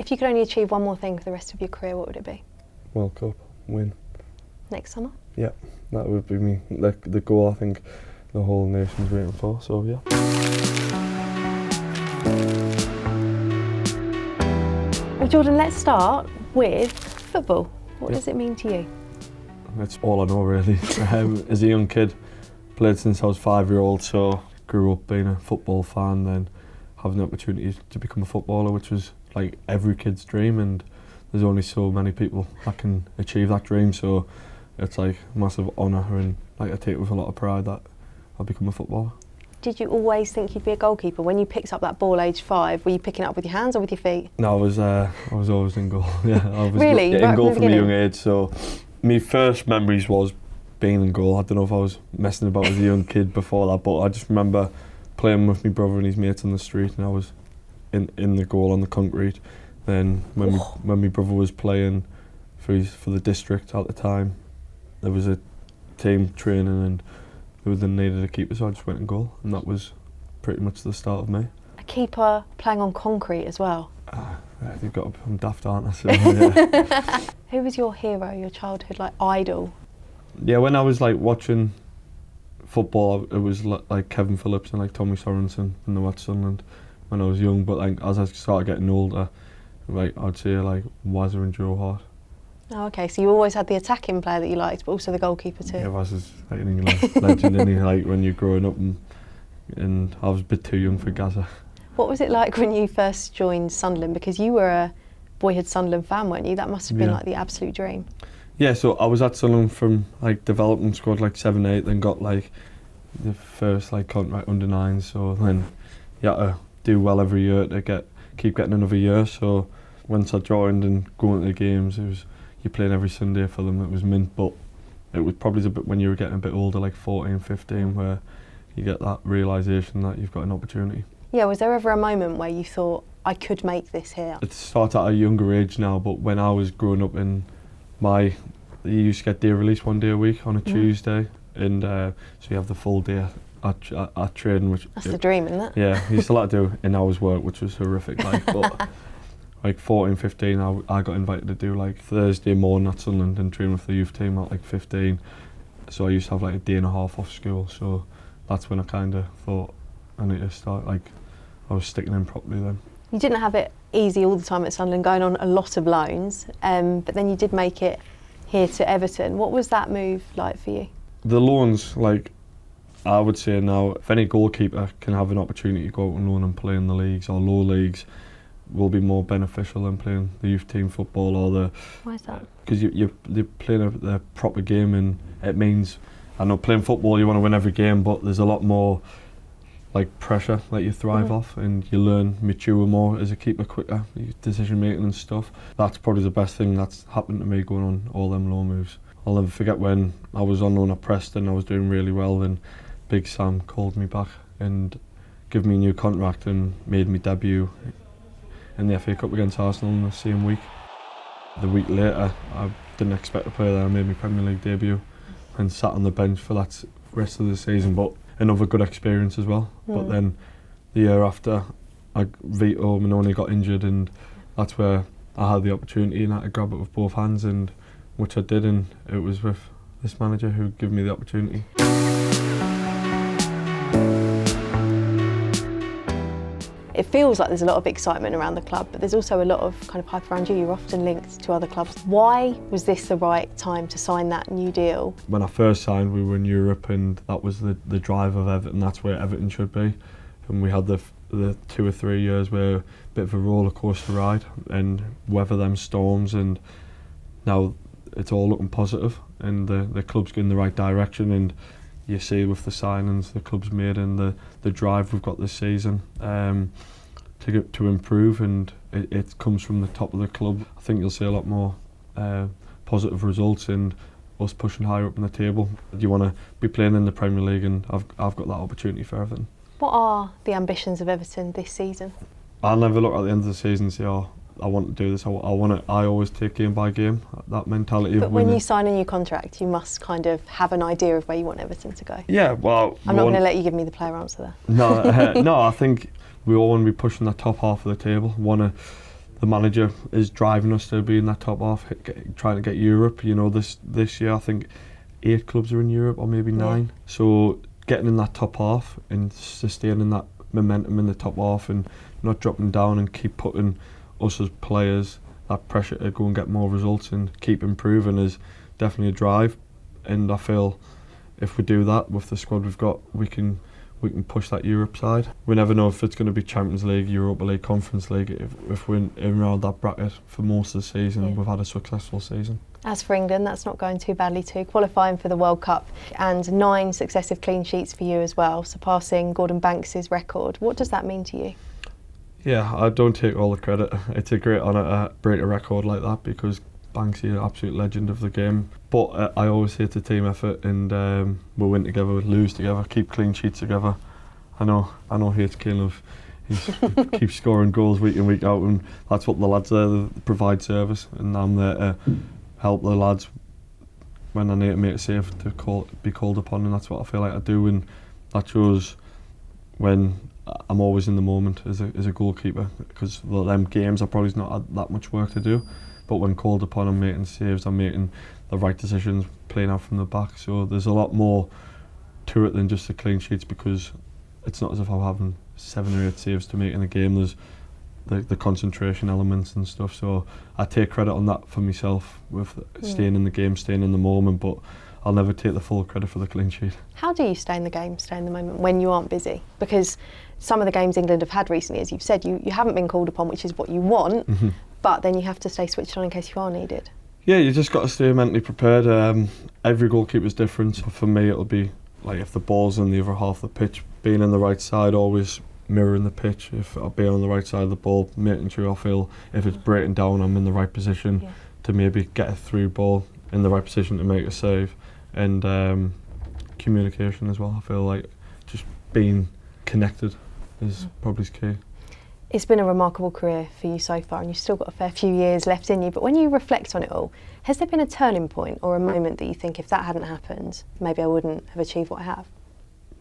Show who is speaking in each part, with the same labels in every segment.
Speaker 1: If you could only achieve one more thing for the rest of your career, what would it be?
Speaker 2: World Cup win.
Speaker 1: Next summer?
Speaker 2: Yeah, that would be me. Like the goal I think the whole nation's waiting for, so yeah.
Speaker 1: Well, Jordan, let's start with football. What does it mean to you?
Speaker 2: That's all I know really. As a young kid, played since I was 5-year-old, so grew up being a football fan, then having the opportunity to become a footballer, which was like every kid's dream, and there's only so many people that can achieve that dream, so it's like a massive honour, and like I take it with a lot of pride that I've become a footballer.
Speaker 1: Did you always think you'd be a goalkeeper? When you picked up that ball aged 5, were you picking it up with your hands or with your feet?
Speaker 2: No, I was always in goal. Yeah, I was
Speaker 1: really?
Speaker 2: in goal from a young age. So my first memories was being in goal. I don't know if I was messing about as a young kid before that, but I just remember playing with my brother and his mates on the street, and I was in the goal on the concrete. Then when my brother was playing for the district at the time, there was a team training and they needed a keeper, so I just went in goal, and that was pretty much the start of me.
Speaker 1: A keeper playing on concrete as well?
Speaker 2: I'm daft, aren't I? So, yeah.
Speaker 1: Who was your hero, your childhood idol?
Speaker 2: Yeah, when I was watching football, it was like Kevin Phillips and Tommy Sorensen from the West Sunderland when I was young, but as I started getting older, I'd say Wazza and Joe Hart.
Speaker 1: Oh, okay, so you always had the attacking player that you liked, but also the goalkeeper too?
Speaker 2: Yeah, Wazza's an England legend, isn't he? When you're growing up, and I was a bit too young for Gaza.
Speaker 1: What was it like when you first joined Sunderland? Because you were a boyhood Sunderland fan, weren't you? That must have been the absolute dream. Yeah,
Speaker 2: so I was at Sunderland from development squad 7, 8, then got the first contract under 9, so then you had to do well every year to keep getting another year. So once I joined and going to the games, you're playing every Sunday for them. It was mint, but it was probably a bit when you were getting a bit older, 14, 15, where you get that realisation that you've got an opportunity. Yeah,
Speaker 1: was there ever a moment where you thought, I could make this here?
Speaker 2: It started at a younger age now, but when I was growing up you used to get day release 1 day a week on a Tuesday, and so you have the full day at training.
Speaker 1: That's the dream, isn't it?
Speaker 2: Yeah, you still had to do in hours work, which was horrific. But 14, 15, I got invited to do Thursday morning at Sunderland and train with the youth team at 15. So I used to have a day and a half off school. So that's when I kind of thought I need to start. I was sticking in properly then.
Speaker 1: You didn't have it easy all the time at Sunderland, going on a lot of loans, but then you did make it here to Everton. What was that move like for you?
Speaker 2: The loans, I would say now, if any goalkeeper can have an opportunity to go out on loan and play in the leagues or low leagues, will be more beneficial than playing the youth team football or the...
Speaker 1: Why is that?
Speaker 2: Because you're playing a proper game, and it means, I know playing football you want to win every game, but there's a lot more pressure that you thrive off, and you learn, mature more as a keeper quicker, decision making and stuff. That's probably the best thing that's happened to me going on all them loan moves. I'll never forget when I was on loan at Preston, I was doing really well, and Big Sam called me back and gave me a new contract and made me debut in the FA Cup against Arsenal in the same week. The week later, I didn't expect to play there. I made my Premier League debut and sat on the bench for that rest of the season, but another good experience as well. But then the year after, Vito Minoni got injured, and that's where I had the opportunity and I had to grab it with both hands, and which I did, and it was with this manager who gave me the opportunity.
Speaker 1: It feels like there's a lot of excitement around the club, but there's also a lot of kind of hype around you. You're often linked to other clubs. Why was this the right time to sign that new deal?
Speaker 2: When I first signed, we were in Europe, and that was the drive of Everton. That's where Everton should be. And we had the 2 or 3 years where a bit of a roller coaster ride and weather them storms, and now it's all looking positive, and the club's going in the right direction, and you see with the signings the club's made and the drive we've got this season to improve, and it comes from the top of the club. I think you'll see a lot more positive results and us pushing higher up in the table. You want to be playing in the Premier League, and I've got that opportunity for Everton.
Speaker 1: What are the ambitions of Everton this season?
Speaker 2: I'll never look at the end of the season and say, oh, I want to do this. I always take game by game. That mentality.
Speaker 1: But when you sign a new contract, you must kind of have an idea of where you want Everton to go.
Speaker 2: Yeah, well,
Speaker 1: I'm not going to let you give me the player answer there.
Speaker 2: No, no. I think we all want to be pushing that top half of the table. Want to the manager is driving us to be in that top half, trying to get Europe. You know, this year I think 8 clubs are in Europe, or maybe 9. So getting in that top half and sustaining that momentum in the top half and not dropping down and keep putting us as players that pressure to go and get more results and keep improving is definitely a drive. And I feel if we do that with the squad we've got, we can push that Europe side. We never know if it's going to be Champions League, Europa League, Conference League. If we're in around that bracket for most of the season, we've had a successful season.
Speaker 1: As for England, that's not going too badly too. Qualifying for the World Cup and 9 successive clean sheets for you as well, surpassing Gordon Banks' record. What does that mean to you?
Speaker 2: Yeah, I don't take all the credit. It's a great honour to break a record like that because Banks is an absolute legend of the game. But I always say it's a team effort, and we'll win together, we'll lose together, keep clean sheets together. I know H. Caleb, he keeps scoring goals week in, week out, and that's what the lads there, they provide service, and I'm there to help the lads when I need to make a save to be called upon, and that's what I feel like I do, and that shows when I'm always in the moment as a goalkeeper, because them games I probably not had that much work to do, but when called upon I'm making saves, I'm making the right decisions, playing out from the back. So there's a lot more to it than just the clean sheets, because it's not as if I'm having 7 or 8 saves to make in a game. There's the concentration elements and stuff, so I take credit on that for myself with staying in the game, staying in the moment, but I'll never take the full credit for the clean sheet.
Speaker 1: How do you stay in the game, stay in the moment when you aren't busy? Because some of the games England have had recently, as you've said, you haven't been called upon, which is what you want, but then you have to stay switched on in case you are needed. Yeah,
Speaker 2: you just got to stay mentally prepared. Every goalkeeper's different. For me, it'll be like if the ball's on the other half of the pitch, being on the right side, always mirroring the pitch. If I'll be on the right side of the ball, making sure I feel if it's breaking down, I'm in the right position to maybe get a through ball in the right position to make a save. And communication as well. I feel like just being connected is probably key.
Speaker 1: It's been a remarkable career for you so far, and you've still got a fair few years left in you, but when you reflect on it all, has there been a turning point or a moment that you think if that hadn't happened, maybe I wouldn't have achieved what I have?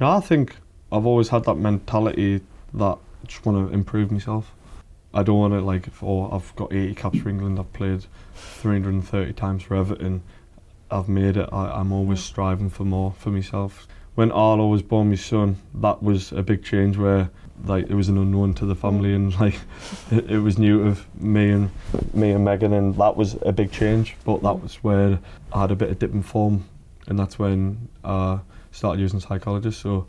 Speaker 2: No, I think I've always had that mentality that I just want to improve myself. I don't want to I've got 80 caps for England, I've played 330 times for Everton, I've made it. I'm always striving for more for myself. When Arlo was born, my son, that was a big change where it was an unknown to the family, and it was new to me and Megan, and that was a big change. But that was where I had a bit of dip in form, and that's when I started using psychologists. So,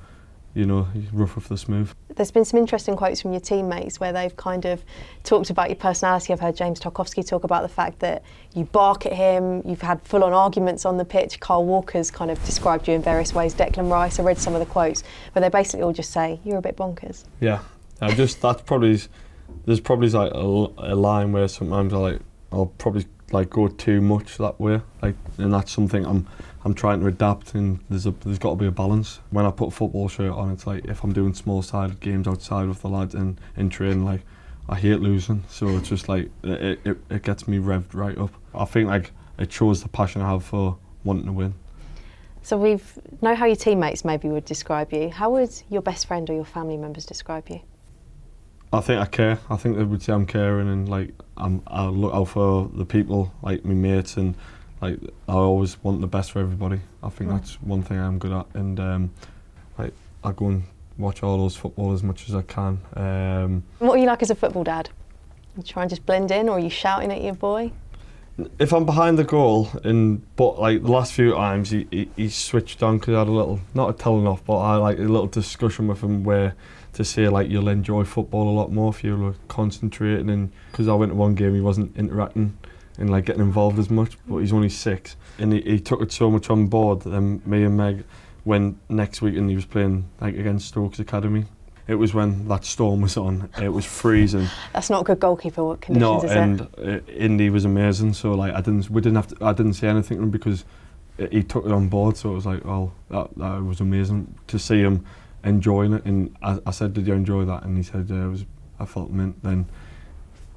Speaker 2: rough with the smooth.
Speaker 1: There's been some interesting quotes from your teammates where they've kind of talked about your personality. I've heard James Tarkowski talk about the fact that you bark at him, you've had full-on arguments on the pitch. Carl Walker's kind of described you in various ways. Declan Rice, I read some of the quotes, but they basically all just say, you're a bit bonkers. Yeah,
Speaker 2: there's probably like a line where sometimes I'll probably go too much that way, and that's something I'm trying to adapt, and there's got to be a balance. When I put a football shirt on, it's like if I'm doing small-sided games outside with the lads in training, I hate losing, so it's just it gets me revved right up. I think it shows the passion I have for wanting to win.
Speaker 1: So we know how your teammates maybe would describe you. How would your best friend or your family members describe you?
Speaker 2: I think I care. I think they would say I'm caring, and I look out for the people, like my mates, and I always want the best for everybody. I think that's one thing I'm good at, and I go and watch all those football as much as I can.
Speaker 1: What are you like as a football dad? You try and just blend in, or are you shouting at your boy?
Speaker 2: If I'm behind the goal, but the last few times he switched on because I had a little, not a telling off, but I a little discussion with him where to say you'll enjoy football a lot more if you were concentrating, and because I went to one game he wasn't interacting and getting involved as much, but he's only 6 and he took it so much on board. Then me and Meg went next week and he was playing against Stokes Academy. It was when that storm was on. It was freezing.
Speaker 1: That's not good goalkeeper conditions, is it?
Speaker 2: No, and Indy was amazing. So I didn't say anything to him because he took it on board. So it was that was amazing to see him enjoying it. And I said, "Did you enjoy that?" And he said, "I felt mint." Then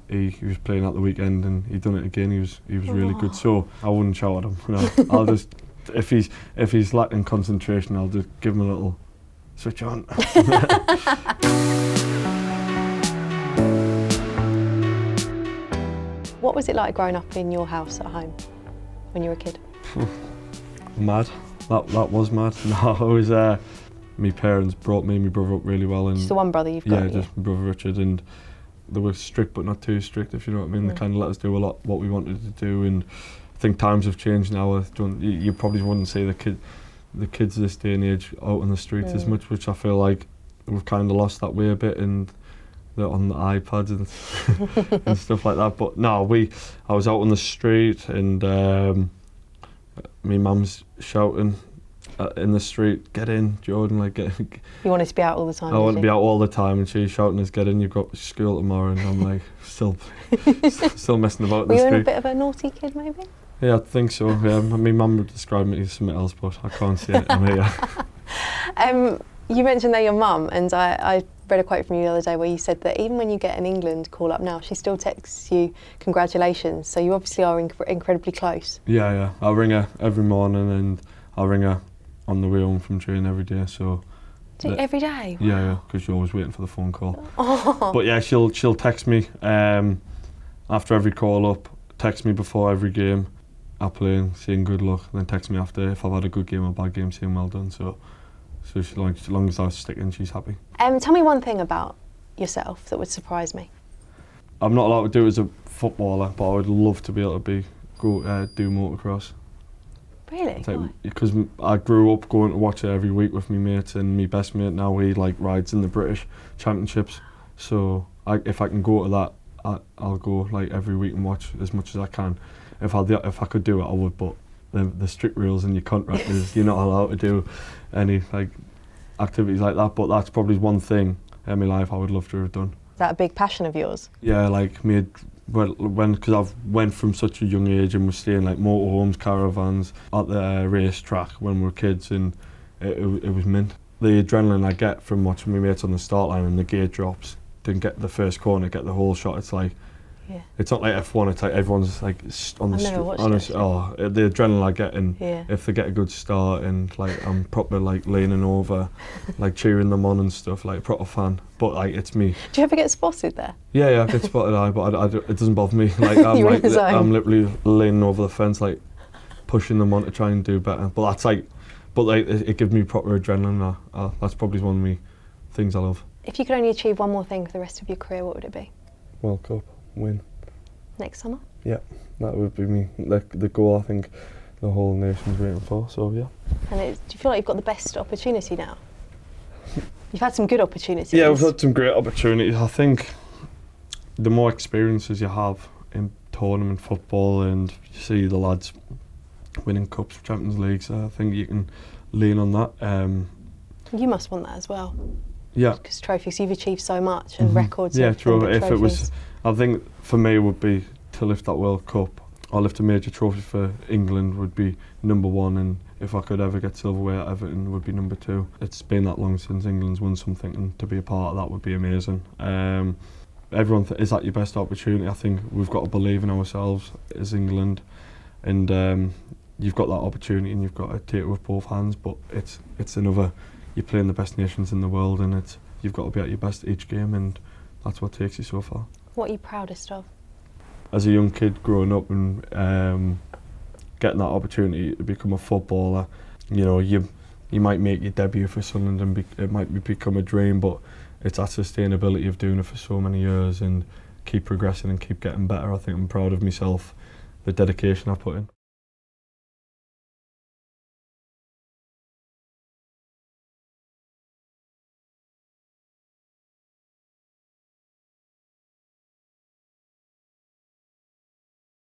Speaker 2: he was playing at the weekend and he done it again. He was really good. So I wouldn't shout at him. I'll just if he's lacking concentration, I'll just give him a little switch on.
Speaker 1: What was it like growing up in your house at home when you were a kid?
Speaker 2: Mad. That was mad. No, it was. My parents brought me and my brother up really well. And
Speaker 1: Just the one brother you've got?
Speaker 2: Yeah, just my brother Richard, and they were strict but not too strict, if you know what I mean. They kind of let us do a lot what we wanted to do, and I think times have changed now. You probably wouldn't see the kids this day and age out on the streets as much, which I feel like we've kind of lost that way a bit, and they're on the iPads and, and stuff like that. But no, I was out on the street, and my mum's shouting in the street, "Get in, Jordan!" Like, get.
Speaker 1: You wanted to be out all the time.
Speaker 2: I wanted to be out all the time, and she's shouting us, "Get in! You've got school tomorrow." And I'm like, still messing about.
Speaker 1: Were
Speaker 2: in the
Speaker 1: you
Speaker 2: street.
Speaker 1: a bit of a naughty kid, maybe?
Speaker 2: Yeah, I think so. Yeah, my mum would describe me as something else, but I can't see it. I'm here.
Speaker 1: You mentioned there your mum, and I read a quote from you the other day where you said that even when you get an England call up now, she still texts you congratulations. So you obviously are incredibly close.
Speaker 2: Yeah. I ring her every morning, and I ring her on the way home from training every day. So.
Speaker 1: Every day? Wow.
Speaker 2: Yeah, because you're always waiting for the phone call.
Speaker 1: Oh.
Speaker 2: But yeah, she'll text me after every call up, text me before every game, iPlayer, saying good luck, and then text me after if I've had a good game or bad game, saying well done. So as long as I stick in, she's happy.
Speaker 1: Tell me one thing about yourself that would surprise me.
Speaker 2: I'm not allowed to do it as a footballer, but I would love to be able to do motocross.
Speaker 1: Really? Why?
Speaker 2: Because I grew up going to watch it every week with my mates, and my best mate now, he rides in the British Championships. So if I can go to that, I'll go every week and watch as much as I can. If I could do it, I would, but the strict rules in your contract is you're not allowed to do any activities like that. But that's probably one thing in my life I would love to have done.
Speaker 1: Is that a big passion of yours?
Speaker 2: Yeah, because I've went from such a young age and was staying motorhomes, caravans at the racetrack when we were kids, and it was mint. The adrenaline I get from watching my mates on the start line and the gear drops, didn't get the first corner, get the whole shot. It's not like F1. It's like everyone's on the street. The adrenaline I get, and if they get a good start, and I'm proper leaning over, cheering them on and stuff, proper fan. But it's me.
Speaker 1: Do you ever get spotted there?
Speaker 2: Yeah, I get spotted, but it doesn't bother me. I'm literally leaning over the fence, pushing them on to try and do better. But it gives me proper adrenaline. That's probably one of the things I love.
Speaker 1: If you could only achieve one more thing for the rest of your career, what would it be?
Speaker 2: World Cup win.
Speaker 1: Next summer?
Speaker 2: Yeah, that would be me. The goal I think the whole nation's waiting for, so yeah.
Speaker 1: And do you feel like you've got the best opportunity now? You've had some good opportunities.
Speaker 2: Yeah, we've had some great opportunities. I think the more experiences you have in tournament football, and you see the lads winning cups, Champions Leagues, I think you can lean on that.
Speaker 1: You must want that as well.
Speaker 2: Yeah.
Speaker 1: Because trophies, you've achieved so much, and records.
Speaker 2: Yeah, true.
Speaker 1: If
Speaker 2: it was, I think for me it would be to lift that World Cup or lift a major trophy for England would be number one, and if I could ever get silverware at Everton would be number two. It's been that long since England's won something, and to be a part of that would be amazing. Everyone is that your best opportunity? I think we've got to believe in ourselves as England, and you've got that opportunity and you've got to take it with both hands. But it's another. You're playing the best nations in the world, and you've got to be at your best each game, and that's what takes you so far.
Speaker 1: What are you proudest of?
Speaker 2: As a young kid growing up and getting that opportunity to become a footballer, you might make your debut for Sunderland and it might become a dream, but it's that sustainability of doing it for so many years and keep progressing and keep getting better. I think I'm proud of myself, the dedication I put in.